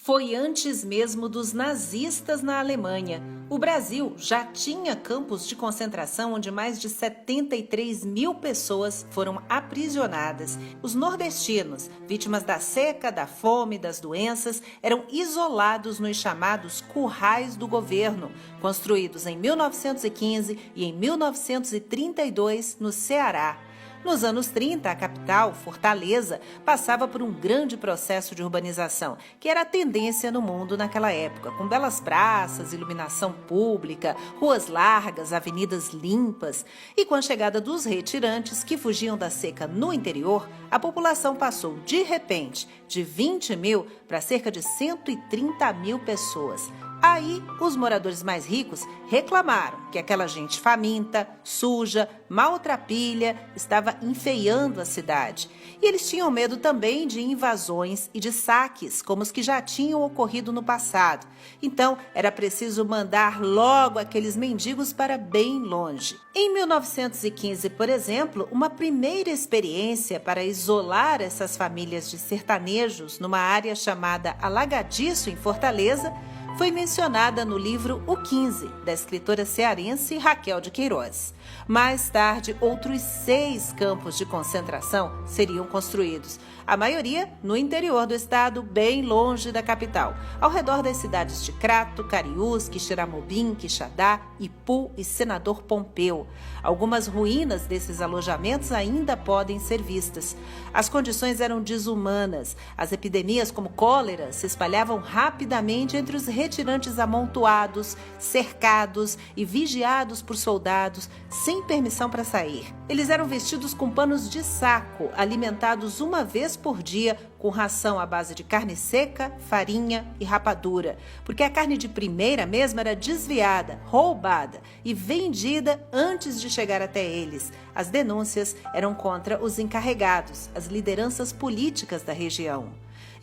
Foi antes mesmo dos nazistas na Alemanha. O Brasil já tinha campos de concentração onde mais de 73 mil pessoas foram aprisionadas. Os nordestinos, vítimas da seca, da fome, das doenças, eram isolados nos chamados currais do governo, construídos em 1915 e em 1932 no Ceará. Nos anos 30, a capital, Fortaleza, passava por um grande processo de urbanização, que era a tendência no mundo naquela época, com belas praças, iluminação pública, ruas largas, avenidas limpas. E com a chegada dos retirantes que fugiam da seca no interior, a população passou, de repente, de 20 mil para cerca de 130 mil pessoas. Aí, os moradores mais ricos reclamaram que aquela gente faminta, suja, maltrapilha, estava enfeiando a cidade. E eles tinham medo também de invasões e de saques, como os que já tinham ocorrido no passado. Então, era preciso mandar logo aqueles mendigos para bem longe. Em 1915, por exemplo, uma primeira experiência para isolar essas famílias de sertanejos numa área chamada Alagadiço, em Fortaleza, foi mencionada no livro O 15, da escritora cearense Raquel de Queiroz. Mais tarde, outros 6 campos de concentração seriam construídos, a maioria no interior do estado, bem longe da capital, ao redor das cidades de Crato, Cariús, Quixeramobim, Quixadá, Ipu e Senador Pompeu. Algumas ruínas desses alojamentos ainda podem ser vistas. As condições eram desumanas. As epidemias como cólera se espalhavam rapidamente entre os retirantes amontoados, cercados e vigiados por soldados, sem permissão para sair. Eles eram vestidos com panos de saco, alimentados uma vez por dia com ração à base de carne seca, farinha e rapadura, porque a carne de primeira mesmo era desviada, roubada e vendida antes de chegar até eles. As denúncias eram contra os encarregados, as lideranças políticas da região.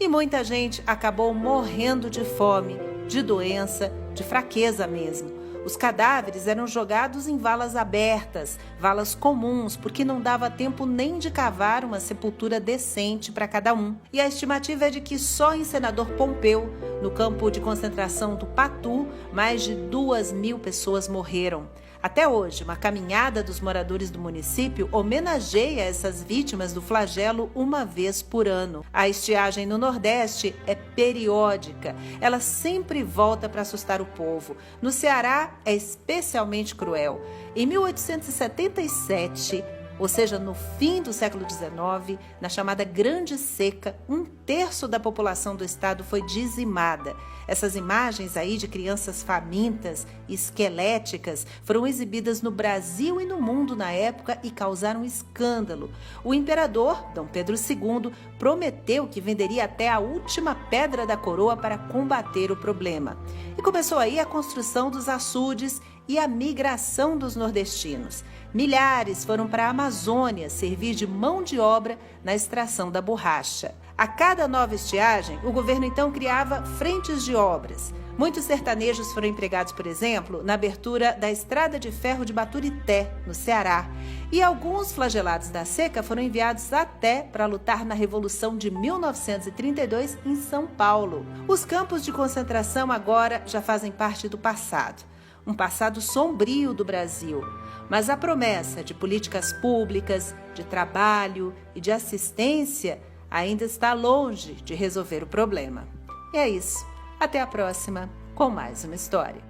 E muita gente acabou morrendo de fome, de doença, de fraqueza mesmo. Os cadáveres eram jogados em valas abertas, valas comuns, porque não dava tempo nem de cavar uma sepultura decente para cada um. E a estimativa é de que só em Senador Pompeu, no campo de concentração do Patu, mais de 2.000 pessoas morreram. Até hoje, uma caminhada dos moradores do município homenageia essas vítimas do flagelo uma vez por ano. A estiagem no Nordeste é periódica. Ela sempre volta para assustar o povo. No Ceará, é especialmente cruel. Em 1877, ou seja, no fim do século XIX, na chamada Grande Seca, 1/3 da população do estado foi dizimada. Essas imagens aí de crianças famintas e esqueléticas foram exibidas no Brasil e no mundo na época e causaram escândalo. O imperador, Dom Pedro II, prometeu que venderia até a última pedra da coroa para combater o problema. E começou aí a construção dos açudes e a migração dos nordestinos. Milhares foram para a Amazônia servir de mão de obra na extração da borracha. A cada nova estiagem, o governo então criava frentes de obras. Muitos sertanejos foram empregados, por exemplo, na abertura da Estrada de Ferro de Baturité, no Ceará. E alguns flagelados da seca foram enviados até para lutar na Revolução de 1932 em São Paulo. Os campos de concentração agora já fazem parte do passado. Um passado sombrio do Brasil, mas a promessa de políticas públicas, de trabalho e de assistência ainda está longe de resolver o problema. E é isso. Até a próxima com mais uma história.